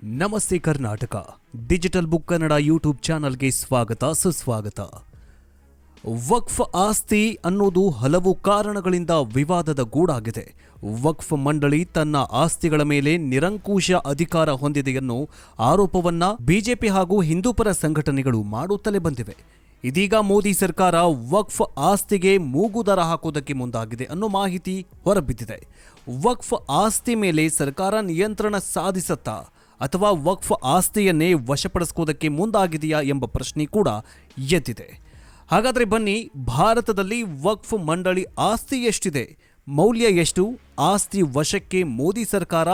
ನಮಸ್ತೆ Karnataka digital book Kannada YouTube ಚಾನಲ್ಗೆ ಸ್ವಾಗತ ಸುಸ್ವಾಗತ. ವಕ್ಫ್ ಆಸ್ತಿ ಅನ್ನೋದು ಹಲವು ಕಾರಣಗಳಿಂದ ವಿವಾದದ ಗೂಡಾಗಿದೆ. ವಕ್ಫ್ ಮಂಡಳಿ ತನ್ನ ಆಸ್ತಿಗಳ ಮೇಲೆ ನಿರಂಕುಶ ಅಧಿಕಾರ ಹೊಂದಿದೆ ಅನ್ನೋ ಆರೋಪವನ್ನ ಬಿಜೆಪಿ ಹಾಗೂ ಹಿಂದೂಪರ ಸಂಘಟನೆಗಳು ಮಾಡುತ್ತಲೇ ಬಂದಿವೆ. ಇದೀಗ ಮೋದಿ ಸರ್ಕಾರ ವಕ್ಫ್ ಆಸ್ತಿಗೆ ಮೂಗುದಾರ ಹಾಕೋದಕ್ಕೆ ಮುಂದಾಗಿದೆ ಅನ್ನೋ ಮಾಹಿತಿ ಹೊರಬಿದ್ದಿದೆ. ವಕ್ಫ್ ಆಸ್ತಿ ಮೇಲೆ ಸರ್ಕಾರ ನಿಯಂತ್ರಣ ಸಾಧಿಸತ್ತಾ ಅಥವಾ ವಕ್ಫ್ ಆಸ್ತಿಯನ್ನೇ ವಶಪಡಿಸ್ಕೋದಕ್ಕೆ ಮುಂದಾಗಿದೆಯಾ ಎಂಬ ಪ್ರಶ್ನೆ ಕೂಡ ಎದ್ದಿದೆ. ಹಾಗಾದರೆ ಬನ್ನಿ, ಭಾರತದಲ್ಲಿ ವಕ್ಫ್ ಮಂಡಳಿ ಆಸ್ತಿ ಎಷ್ಟಿದೆ, ಮೌಲ್ಯ ಎಷ್ಟು, ಆಸ್ತಿ ವಶಕ್ಕೆ ಮೋದಿ ಸರ್ಕಾರ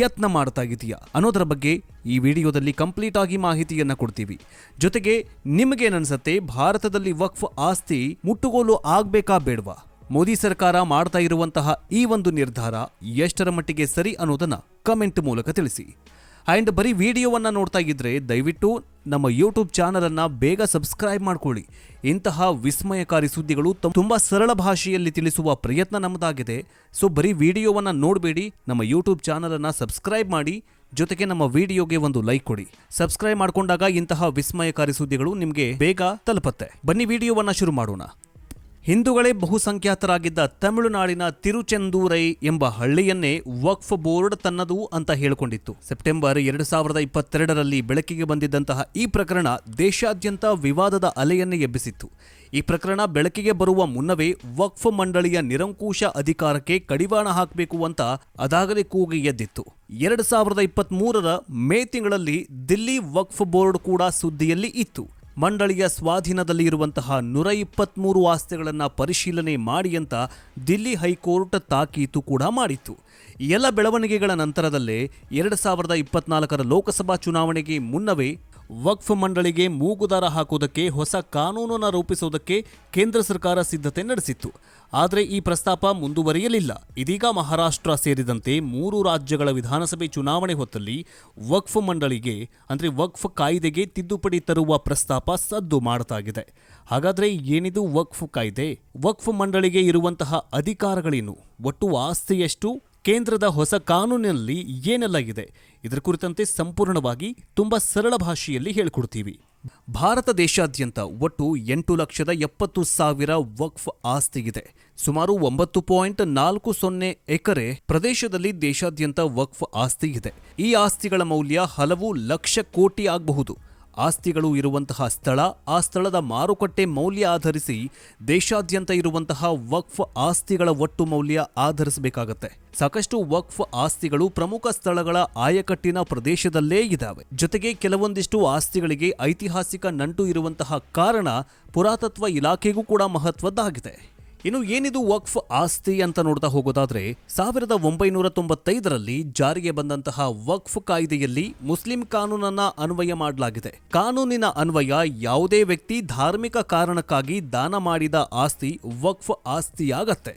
ಯತ್ನ ಮಾಡ್ತಾ ಇದೆಯಾ ಅನ್ನೋದರ ಬಗ್ಗೆ ಈ ವಿಡಿಯೋದಲ್ಲಿ ಕಂಪ್ಲೀಟ್ ಆಗಿ ಮಾಹಿತಿಯನ್ನ ಕೊಡ್ತೀವಿ. ಜೊತೆಗೆ ನಿಮಗೇನನ್ಸುತ್ತೆ, ಭಾರತದಲ್ಲಿ ವಕ್ಫ್ ಆಸ್ತಿ ಮುಟ್ಟುಗೋಲು ಆಗ್ಬೇಕಾ ಬೇಡವಾ? ಮೋದಿ ಸರ್ಕಾರ ಮಾಡ್ತಾ ಇರುವಂತಹ ಈ ಒಂದು ನಿರ್ಧಾರ ಎಷ್ಟರ ಮಟ್ಟಿಗೆ ಸರಿ ಅನ್ನೋದನ್ನ ಕಮೆಂಟ್ ಮೂಲಕ ತಿಳಿಸಿ. ಆ್ಯಂಡ್ ಬರೀ ವಿಡಿಯೋವನ್ನು ನೋಡ್ತಾ ಇದ್ರೆ ದಯವಿಟ್ಟು ನಮ್ಮ ಯೂಟ್ಯೂಬ್ ಚಾನಲನ್ನು ಬೇಗ ಸಬ್ಸ್ಕ್ರೈಬ್ ಮಾಡ್ಕೊಳ್ಳಿ. ಇಂತಹ ವಿಸ್ಮಯಕಾರಿ ಸುದ್ದಿಗಳು ತುಂಬ ಸರಳ ಭಾಷೆಯಲ್ಲಿ ತಿಳಿಸುವ ಪ್ರಯತ್ನ ನಮ್ಮದಾಗಿದೆ. ಸೊ ಬರೀ ವಿಡಿಯೋವನ್ನು ನೋಡಬೇಡಿ, ನಮ್ಮ ಯೂಟ್ಯೂಬ್ ಚಾನಲನ್ನು ಸಬ್ಸ್ಕ್ರೈಬ್ ಮಾಡಿ, ಜೊತೆಗೆ ನಮ್ಮ ವಿಡಿಯೋಗೆ ಒಂದು ಲೈಕ್ ಕೊಡಿ. ಸಬ್ಸ್ಕ್ರೈಬ್ ಮಾಡಿಕೊಂಡಾಗ ಇಂತಹ ವಿಸ್ಮಯಕಾರಿ ಸುದ್ದಿಗಳು ನಿಮಗೆ ಬೇಗ ತಲುಪುತ್ತೆ. ಬನ್ನಿ ವಿಡಿಯೋವನ್ನು ಶುರು ಮಾಡೋಣ. ಹಿಂದೂಗಳೇ ಬಹುಸಂಖ್ಯಾತರಾಗಿದ್ದ ತಮಿಳುನಾಡಿನ ತಿರುಚೆಂದೂರೈ ಎಂಬ ಹಳ್ಳಿಯನ್ನೇ ವಕ್ಫ್ ಬೋರ್ಡ್ ತನ್ನದು ಅಂತ ಹೇಳಿಕೊಂಡಿತ್ತು. ಸೆಪ್ಟೆಂಬರ್ 2022ರಲ್ಲಿ ಬೆಳಕಿಗೆ ಬಂದಿದ್ದಂತಹ ಈ ಪ್ರಕರಣ ದೇಶಾದ್ಯಂತ ವಿವಾದದ ಅಲೆಯನ್ನೇ ಎಬ್ಬಿಸಿತ್ತು. ಈ ಪ್ರಕರಣ ಬೆಳಕಿಗೆ ಬರುವ ಮುನ್ನವೇ ವಕ್ಫ್ ಮಂಡಳಿಯ ನಿರಂಕುಶ ಅಧಿಕಾರಕ್ಕೆ ಕಡಿವಾಣ ಹಾಕಬೇಕು ಅಂತ ಅದಾಗಲೇ ಕೂಗಿ ಎದ್ದಿತ್ತು. 2023ರ ಮೇ ತಿಂಗಳಲ್ಲಿ ದಿಲ್ಲಿ ವಕ್ಫ್ ಬೋರ್ಡ್ ಕೂಡ ಸುದ್ದಿಯಲ್ಲಿ ಇತ್ತು. ಮಂಡಳಿಯ ಸ್ವಾಧೀನದಲ್ಲಿ ಇರುವಂತಹ 123 ಆಸ್ತಿಗಳನ್ನು ಪರಿಶೀಲನೆ ಮಾಡಿ ಅಂತ ದಿಲ್ಲಿ ಹೈಕೋರ್ಟ್ ತಾಕೀತು ಕೂಡ ಮಾಡಿತ್ತು. ಈ ಎಲ್ಲ ಬೆಳವಣಿಗೆಗಳ ನಂತರದಲ್ಲೇ 2024ರ ಲೋಕಸಭಾ ಚುನಾವಣೆಗೆ ಮುನ್ನವೇ ವಕ್ಫ್ ಮಂಡಳಿಗೆ ಮೂಗುದಾರ ಹಾಕುವುದಕ್ಕೆ ಹೊಸ ಕಾನೂನನ್ನು ರೂಪಿಸುವುದಕ್ಕೆ ಕೇಂದ್ರ ಸರ್ಕಾರ ಸಿದ್ಧತೆ ನಡೆಸಿತ್ತು. ಆದರೆ ಈ ಪ್ರಸ್ತಾಪ ಮುಂದುವರಿಯಲಿಲ್ಲ. ಇದೀಗ ಮಹಾರಾಷ್ಟ್ರ ಸೇರಿದಂತೆ 3 ರಾಜ್ಯಗಳ ವಿಧಾನಸಭೆ ಚುನಾವಣೆ ಹೊತ್ತಲ್ಲಿ ವಕ್ಫ್ ಮಂಡಳಿಗೆ ಅಂದರೆ ವಕ್ಫ್ ಕಾಯ್ದೆಗೆ ತಿದ್ದುಪಡಿ ತರುವ ಪ್ರಸ್ತಾಪ ಸದ್ದು ಮಾಡ್ತಾಗಿದೆ. ಹಾಗಾದರೆ ಏನಿದು ವಕ್ಫ್ ಕಾಯ್ದೆ? ವಕ್ಫ್ ಮಂಡಳಿಗೆ ಇರುವಂತಹ ಅಧಿಕಾರಗಳೇನು? ಒಟ್ಟು ಆಸ್ತಿ ಎಷ್ಟು? ಕೇಂದ್ರದ ಹೊಸ ಕಾನೂನಿನಲ್ಲಿ ಏನೆಲ್ಲ ಇದೆ? ಇದರ ಕುರಿತಂತೆ ಸಂಪೂರ್ಣವಾಗಿ ತುಂಬಾ ಸರಳ ಭಾಷೆಯಲ್ಲಿ ಹೇಳಿಕೊಡ್ತೀವಿ. ಭಾರತ ದೇಶಾದ್ಯಂತ ಒಟ್ಟು 8,70,000 ವಕ್ಫ್ ಆಸ್ತಿ ಇದೆ. ಸುಮಾರು 9.40 ಎಕರೆ ಪ್ರದೇಶದಲ್ಲಿ ದೇಶಾದ್ಯಂತ ವಕ್ಫ್ ಆಸ್ತಿ ಇದೆ. ಈ ಆಸ್ತಿಗಳ ಮೌಲ್ಯ ಹಲವು ಲಕ್ಷ ಕೋಟಿ ಆಗಬಹುದು. ಆಸ್ತಿಗಳು ಇರುವಂತಹ ಸ್ಥಳ, ಆ ಸ್ಥಳದ ಮಾರುಕಟ್ಟೆ ಮೌಲ್ಯ ಆಧರಿಸಿ ದೇಶಾದ್ಯಂತ ಇರುವಂತಹ ವಕ್ಫ್ ಆಸ್ತಿಗಳ ಒಟ್ಟು ಮೌಲ್ಯ ಆಧರಿಸಬೇಕಾಗತ್ತೆ. ಸಾಕಷ್ಟು ವಕ್ಫ್ ಆಸ್ತಿಗಳು ಪ್ರಮುಖ ಸ್ಥಳಗಳ ಆಯಕಟ್ಟಿನ ಪ್ರದೇಶದಲ್ಲೇ ಇದ್ದಾವೆ. ಜೊತೆಗೆ ಕೆಲವೊಂದಿಷ್ಟು ಆಸ್ತಿಗಳಿಗೆ ಐತಿಹಾಸಿಕ ನಂಟು ಇರುವಂತಹ ಕಾರಣ ಪುರಾತತ್ವ ಇಲಾಖೆಗೂ ಕೂಡ ಮಹತ್ವದ್ದಾಗಿದೆ. ಇನ್ನು ಏನಿದು ವಕ್ಫ್ ಆಸ್ತಿ ಅಂತ ನೋಡ್ತಾ ಹೋಗೋದಾದ್ರೆ, 1995ರಲ್ಲಿ ಜಾರಿಗೆ ಬಂದಂತಹ ವಕ್ಫ್ ಕಾಯ್ದೆಯಲ್ಲಿ ಮುಸ್ಲಿಂ ಕಾನೂನನ್ನ ಅನ್ವಯ ಮಾಡಲಾಗಿದೆ. ಕಾನೂನಿನ ಅನ್ವಯ ಯಾವುದೇ ವ್ಯಕ್ತಿ ಧಾರ್ಮಿಕ ಕಾರಣಕ್ಕಾಗಿ ದಾನ ಮಾಡಿದ ಆಸ್ತಿ ವಕ್ಫ್ ಆಸ್ತಿಯಾಗತ್ತೆ.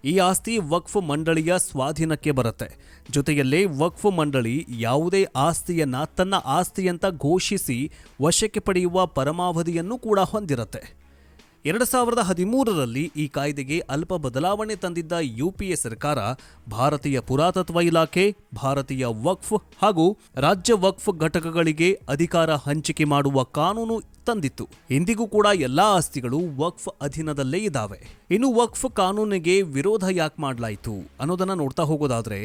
ಈ ಆಸ್ತಿ ವಕ್ಫ್ ಮಂಡಳಿಯ ಸ್ವಾಧೀನಕ್ಕೆ ಬರುತ್ತೆ. ಜೊತೆಯಲ್ಲೇ ವಕ್ಫ್ ಮಂಡಳಿ ಯಾವುದೇ ಆಸ್ತಿಯನ್ನ ತನ್ನ ಆಸ್ತಿಯಂತ ಘೋಷಿಸಿ ವಶಕ್ಕೆ ಪಡೆಯುವ ಪರಮಾವಧಿಯನ್ನು ಕೂಡ ಹೊಂದಿರುತ್ತೆ. 2013ರಲ್ಲಿ ಈ ಕಾಯ್ದೆಗೆ ಅಲ್ಪ ಬದಲಾವಣೆ ತಂದಿದ್ದ ಯುಪಿಎ ಸರ್ಕಾರ ಭಾರತೀಯ ಪುರಾತತ್ವ ಇಲಾಖೆ, ಭಾರತೀಯ ವಕ್ಫ್ ಹಾಗೂ ರಾಜ್ಯ ವಕ್ಫ್ ಘಟಕಗಳಿಗೆ ಅಧಿಕಾರ ಹಂಚಿಕೆ ಮಾಡುವ ಕಾನೂನು ತಂದಿತ್ತು. ಇಂದಿಗೂ ಕೂಡ ಎಲ್ಲಾ ಆಸ್ತಿಗಳು ವಕ್ಫ್ ಅಧೀನದಲ್ಲೇ ಇದ್ದಾವೆ. ಇನ್ನು ವಕ್ಫ್ ಕಾನೂನಿಗೆ ವಿರೋಧ ಯಾಕೆ ಮಾಡಲಾಯಿತು ಅನ್ನೋದನ್ನ ನೋಡ್ತಾ ಹೋಗೋದಾದ್ರೆ,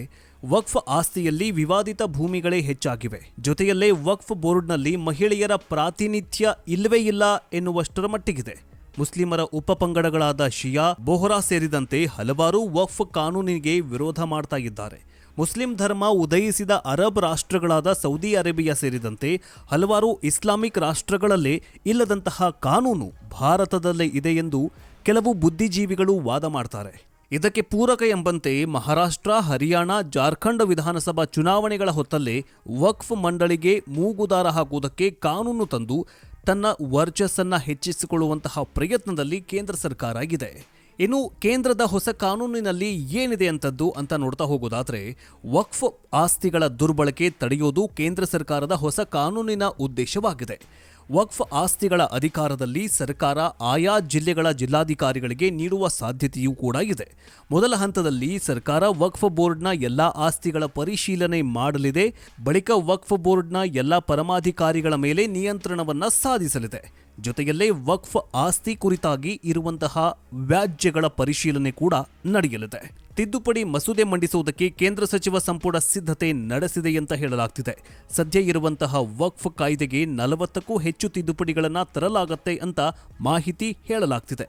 ವಕ್ಫ್ ಆಸ್ತಿಯಲ್ಲಿ ವಿವಾದಿತ ಭೂಮಿಗಳೇ ಹೆಚ್ಚಾಗಿವೆ. ಜೊತೆಯಲ್ಲೇ ವಕ್ಫ್ ಬೋರ್ಡ್ನಲ್ಲಿ ಮಹಿಳೆಯರ ಪ್ರಾತಿನಿಧ್ಯ ಇಲ್ಲವೇ ಇಲ್ಲ ಎನ್ನುವಷ್ಟರ ಮಟ್ಟಿಗಿದೆ. ಮುಸ್ಲಿಮರ ಉಪಪಂಗಡಗಳಾದ ಶಿಯಾ, ಬೋಹರಾ ಸೇರಿದಂತೆ ಹಲವಾರು ವಕ್ಫ್ ಕಾನೂನಿಗೆ ವಿರೋಧ ಮಾಡ್ತಾ ಇದ್ದಾರೆ. ಮುಸ್ಲಿಂ ಧರ್ಮ ಉದಯಿಸಿದ ಅರಬ್ ರಾಷ್ಟ್ರಗಳಾದ ಸೌದಿ ಅರೇಬಿಯಾ ಸೇರಿದಂತೆ ಹಲವಾರು ಇಸ್ಲಾಮಿಕ್ ರಾಷ್ಟ್ರಗಳಲ್ಲೇ ಇಲ್ಲದಂತಹ ಕಾನೂನು ಭಾರತದಲ್ಲೇ ಇದೆ ಎಂದು ಕೆಲವು ಬುದ್ಧಿಜೀವಿಗಳು ವಾದ ಮಾಡ್ತಾರೆ. ಇದಕ್ಕೆ ಪೂರಕ ಎಂಬಂತೆ ಮಹಾರಾಷ್ಟ್ರ, ಹರಿಯಾಣ, ಜಾರ್ಖಂಡ್ ವಿಧಾನಸಭಾ ಚುನಾವಣೆಗಳ ಹೊತ್ತಲ್ಲೇ ವಕ್ಫ್ ಮಂಡಳಿಗೆ ಮೂಗುದಾರ ಹಾಕುವುದಕ್ಕೆ ಕಾನೂನು ತಂದು ತನ್ನ ವರ್ಚಸ್ಸನ್ನ ಹೆಚ್ಚಿಸಿಕೊಳ್ಳುವಂತಹ ಪ್ರಯತ್ನದಲ್ಲಿ ಕೇಂದ್ರ ಸರ್ಕಾರ ಇದೆ. ಇನ್ನು ಕೇಂದ್ರದ ಹೊಸ ಕಾನೂನಿನಲ್ಲಿ ಏನಿದೆ ಅಂತ ನೋಡ್ತಾ ಹೋಗೋದಾದ್ರೆ, ವಕ್ಫ್ ಆಸ್ತಿಗಳ ದುರ್ಬಳಕೆ ತಡೆಯೋದು ಕೇಂದ್ರ ಸರ್ಕಾರದ ಹೊಸ ಕಾನೂನಿನ ಉದ್ದೇಶವಾಗಿದೆ. ವಕ್ಫ್ ಆಸ್ತಿಗಳ ಅಧಿಕಾರದಲ್ಲಿ ಸರ್ಕಾರ ಆಯಾ ಜಿಲ್ಲೆಗಳ ಜಿಲ್ಲಾಧಿಕಾರಿಗಳಿಗೆ ನೀಡುವ ಸಾಧ್ಯತೆಯೂ ಕೂಡ ಇದೆ. ಮೊದಲ ಹಂತದಲ್ಲಿ ಸರ್ಕಾರ ವಕ್ಫ್ ಬೋರ್ಡ್ನ ಎಲ್ಲಾ ಆಸ್ತಿಗಳ ಪರಿಶೀಲನೆ ಮಾಡಲಿದೆ. ಬಳಿಕ ವಕ್ಫ್ ಬೋರ್ಡ್ನ ಎಲ್ಲಾ ಪರಮಾಧಿಕಾರಿಗಳ ಮೇಲೆ ನಿಯಂತ್ರಣವನ್ನ ಸಾಧಿಸಲಿದೆ. ಜೊತೆಯಲ್ಲೇ ವಕ್ಫ್ ಆಸ್ತಿ ಕುರಿತಾಗಿ ಇರುವಂತಹ ವ್ಯಾಜ್ಯಗಳ ಪರಿಶೀಲನೆ ಕೂಡ ನಡೆಯಲಿದೆ. ತಿದ್ದುಪಡಿ ಮಸೂದೆ ಮಂಡಿಸುವುದಕ್ಕೆ ಕೇಂದ್ರ ಸಚಿವ ಸಂಪುಟ ಸಿದ್ಧತೆ ನಡೆಸಿದೆ ಅಂತ ಹೇಳಲಾಗ್ತಿದೆ. ಸದ್ಯ ಇರುವಂತಹ ವಕ್ಫ್ ಕಾಯ್ದೆಗೆ 40ಕ್ಕೂ ಹೆಚ್ಚು ತಿದ್ದುಪಡಿಗಳನ್ನು ತರಲಾಗುತ್ತೆ ಅಂತ ಮಾಹಿತಿ ಹೇಳಲಾಗ್ತಿದೆ.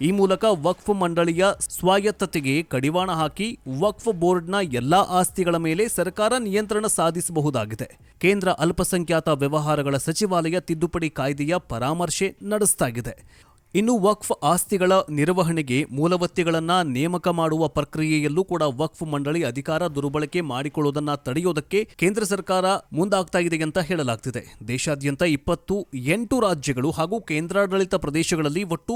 ಈ ಮೂಲಕ ವಕ್ಫ್ ಮಂಡಳಿಯ ಸ್ವಾಯತ್ತತೆಗೆ ಕಡಿವಾಣ ಹಾಕಿ ವಕ್ಫ್ ಬೋರ್ಡ್ನ ಎಲ್ಲಾ ಆಸ್ತಿಗಳ ಮೇಲೆ ಸರ್ಕಾರ ನಿಯಂತ್ರಣ ಸಾಧಿಸಬಹುದಾಗಿದೆ. ಕೇಂದ್ರ ಅಲ್ಪಸಂಖ್ಯಾತ ವ್ಯವಹಾರಗಳ ಸಚಿವಾಲಯ ತಿದ್ದುಪಡಿ ಕಾಯ್ದೆಯ ಪರಾಮರ್ಶೆ ನಡೆಸಲಾಗಿದೆ. ಇನ್ನು ವಕ್ಫ್ ಆಸ್ತಿಗಳ ನಿರ್ವಹಣೆಗೆ ಮೂಲವತ್ತಿಗಳನ್ನು ನೇಮಕ ಮಾಡುವ ಪ್ರಕ್ರಿಯೆಯಲ್ಲೂ ಕೂಡ ವಕ್ಫ್ ಮಂಡಳಿ ಅಧಿಕಾರ ದುರ್ಬಳಕೆ ಮಾಡಿಕೊಳ್ಳುವುದನ್ನು ತಡೆಯುವುದಕ್ಕೆ ಕೇಂದ್ರ ಸರ್ಕಾರ ಮುಂದಾಗ್ತಾ ಇದೆ ಅಂತ ಹೇಳಲಾಗ್ತಿದೆ. ದೇಶಾದ್ಯಂತ 28 ರಾಜ್ಯಗಳು ಹಾಗೂ ಕೇಂದ್ರಾಡಳಿತ ಪ್ರದೇಶಗಳಲ್ಲಿ ಒಟ್ಟು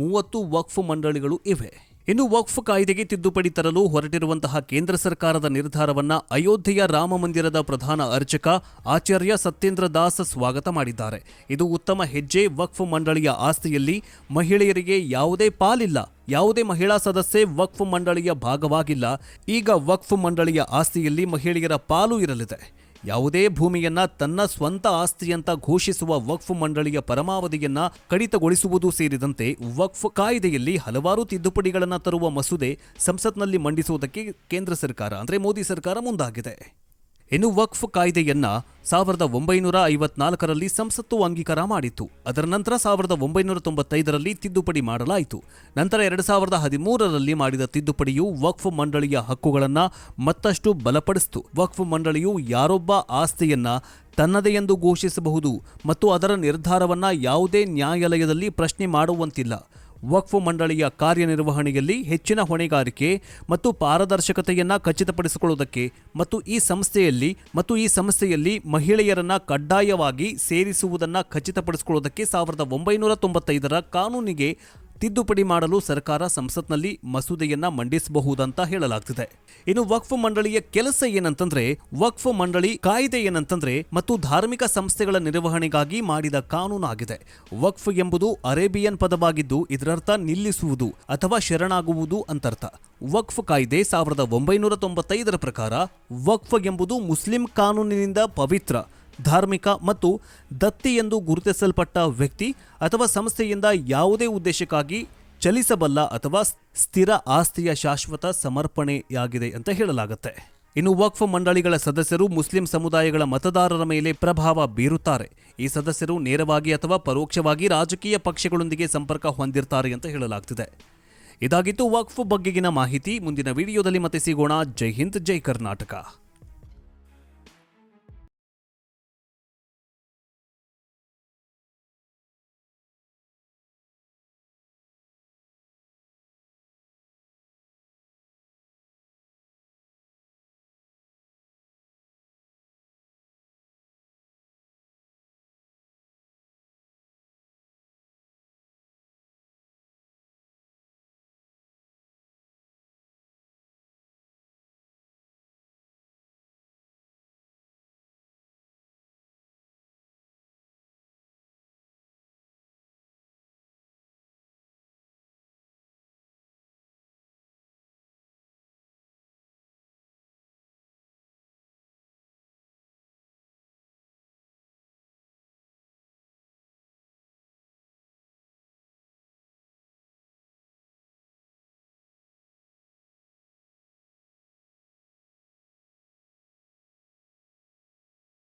30 ವಕ್ಫ್ ಮಂಡಳಿಗಳು ಇವೆ. ಇನ್ನು ವಕ್ಫ್ ಕಾಯ್ದೆಗೆ ತಿದ್ದುಪಡಿ ತರಲು ಹೊರಟಿರುವಂತಹ ಕೇಂದ್ರ ಸರ್ಕಾರದ ನಿರ್ಧಾರವನ್ನ ಅಯೋಧ್ಯೆಯ ರಾಮ ಮಂದಿರದ ಪ್ರಧಾನ ಅರ್ಚಕ ಆಚಾರ್ಯ ಸತ್ಯೇಂದ್ರ ದಾಸ್ ಸ್ವಾಗತ ಮಾಡಿದ್ದಾರೆ. ಇದು ಉತ್ತಮ ಹೆಜ್ಜೆ. ವಕ್ಫ್ ಮಂಡಳಿಯ ಆಸ್ತಿಯಲ್ಲಿ ಮಹಿಳೆಯರಿಗೆ ಯಾವುದೇ ಪಾಲಿಲ್ಲ. ಯಾವುದೇ ಮಹಿಳಾ ಸದಸ್ಯೆ ವಕ್ಫ್ ಮಂಡಳಿಯ ಭಾಗವಾಗಿಲ್ಲ. ಈಗ ವಕ್ಫ್ ಮಂಡಳಿಯ ಆಸ್ತಿಯಲ್ಲಿ ಮಹಿಳೆಯರ ಪಾಲು ಇರಲಿದೆ. ಯಾವುದೇ ಭೂಮಿಯನ್ನ ತನ್ನ ಸ್ವಂತ ಆಸ್ತಿಯಂತ ಘೋಷಿಸುವ ವಕ್ಫ್ ಮಂಡಳಿಯ ಪರಮಾವಧಿಯನ್ನ ಕಡಿತಗೊಳಿಸುವುದು ಸೇರಿದಂತೆ ವಕ್ಫ್ ಕಾಯ್ದೆಯಲ್ಲಿ ಹಲವಾರು ತಿದ್ದುಪಡಿಗಳನ್ನು ತರುವ ಮಸೂದೆ ಸಂಸತ್ನಲ್ಲಿ ಮಂಡಿಸುವುದಕ್ಕೆ ಕೇಂದ್ರ ಸರ್ಕಾರ ಅಂದರೆ ಮೋದಿ ಸರ್ಕಾರ ಮುಂದಾಗಿದೆ. ಇನ್ನು ವಕ್ಫ್ ಕಾಯ್ದೆಯನ್ನ 1954ರಲ್ಲಿ ಸಂಸತ್ತು ಅಂಗೀಕಾರ ಮಾಡಿತ್ತು. ಅದರ ನಂತರ 1995ರಲ್ಲಿ ತಿದ್ದುಪಡಿ ಮಾಡಲಾಯಿತು. ನಂತರ 2013ರಲ್ಲಿ ಮಾಡಿದ ತಿದ್ದುಪಡಿಯು ವಕ್ಫ್ ಮಂಡಳಿಯ ಹಕ್ಕುಗಳನ್ನು ಮತ್ತಷ್ಟು ಬಲಪಡಿಸಿತು. ವಕ್ಫ್ ಮಂಡಳಿಯು ಯಾರೊಬ್ಬ ಆಸ್ತಿಯನ್ನ ತನ್ನದೇ ಎಂದು ಘೋಷಿಸಬಹುದು ಮತ್ತು ಅದರ ನಿರ್ಧಾರವನ್ನ ಯಾವುದೇ ನ್ಯಾಯಾಲಯದಲ್ಲಿ ಪ್ರಶ್ನೆ ಮಾಡುವಂತಿಲ್ಲ. ವಕ್ಫ್ ಮಂಡಳಿಯ ಕಾರ್ಯನಿರ್ವಹಣೆಯಲ್ಲಿ ಹೆಚ್ಚಿನ ಹೊಣೆಗಾರಿಕೆ ಮತ್ತು ಪಾರದರ್ಶಕತೆಯನ್ನ ಖಚಿತಪಡಿಸಿಕೊಳ್ಳುವುದಕ್ಕೆ ಮತ್ತು ಈ ಸಂಸ್ಥೆಯಲ್ಲಿ ಮಹಿಳೆಯರನ್ನ ಕಡ್ಡಾಯವಾಗಿ ಸೇರಿಸುವುದನ್ನು ಖಚಿತಪಡಿಸಿಕೊಳ್ಳುವುದಕ್ಕೆ 1995ರ ಕಾನೂನಿಗೆ ತಿದ್ದುಪಡಿ ಮಾಡಲು ಸರ್ಕಾರ ಸಂಸತ್ನಲ್ಲಿ ಮಸೂದೆಯನ್ನ ಮಂಡಿಸಬಹುದಂತ ಹೇಳಲಾಗ್ತಿದೆ. ಇನ್ನು ವಕ್ಫ್ ಮಂಡಳಿಯ ಕೆಲಸ ಏನಂತಂದ್ರೆ, ವಕ್ಫ್ ಮಂಡಳಿ ಕಾಯ್ದೆ ಏನಂತಂದ್ರೆ ಮತ್ತು ಧಾರ್ಮಿಕ ಸಂಸ್ಥೆಗಳ ನಿರ್ವಹಣೆಗಾಗಿ ಮಾಡಿದ ಕಾನೂನಾಗಿದೆ. ವಕ್ಫ್ ಎಂಬುದು ಅರೇಬಿಯನ್ ಪದವಾಗಿದ್ದು ಇದರರ್ಥ ನಿಲ್ಲಿಸುವುದು ಅಥವಾ ಶರಣಾಗುವುದು ಅಂತರ್ಥ. ವಕ್ಫ್ ಕಾಯ್ದೆ 1995ರ ಪ್ರಕಾರ ವಕ್ಫ್ ಎಂಬುದು ಮುಸ್ಲಿಂ ಕಾನೂನಿನಿಂದ ಪವಿತ್ರ, ಧಾರ್ಮಿಕ ಮತ್ತು ದತ್ತಿ ಎಂದು ಗುರುತಿಸಲ್ಪಟ್ಟ ವ್ಯಕ್ತಿ ಅಥವಾ ಸಂಸ್ಥೆಯಿಂದ ಯಾವುದೇ ಉದ್ದೇಶಕ್ಕಾಗಿ ಚಲಿಸಬಲ್ಲ ಅಥವಾ ಸ್ಥಿರ ಆಸ್ತಿಯ ಶಾಶ್ವತ ಸಮರ್ಪಣೆಯಾಗಿದೆ ಅಂತ ಹೇಳಲಾಗುತ್ತೆ. ಇನ್ನು ವಕ್ಫ್ ಮಂಡಳಿಗಳ ಸದಸ್ಯರು ಮುಸ್ಲಿಂ ಸಮುದಾಯಗಳ ಮತದಾರರ ಮೇಲೆ ಪ್ರಭಾವ ಬೀರುತ್ತಾರೆ. ಈ ಸದಸ್ಯರು ನೇರವಾಗಿ ಅಥವಾ ಪರೋಕ್ಷವಾಗಿ ರಾಜಕೀಯ ಪಕ್ಷಗಳೊಂದಿಗೆ ಸಂಪರ್ಕ ಹೊಂದಿರ್ತಾರೆ ಅಂತ ಹೇಳಲಾಗ್ತಿದೆ. ಇದಾಗಿತ್ತು ವಕ್ಫ್ ಬಗ್ಗೆಗಿನ ಮಾಹಿತಿ. ಮುಂದಿನ ವಿಡಿಯೋದಲ್ಲಿ ಮತ್ತೆ ಸಿಗೋಣ. ಜೈ ಹಿಂದ್, ಜೈ ಕರ್ನಾಟಕ.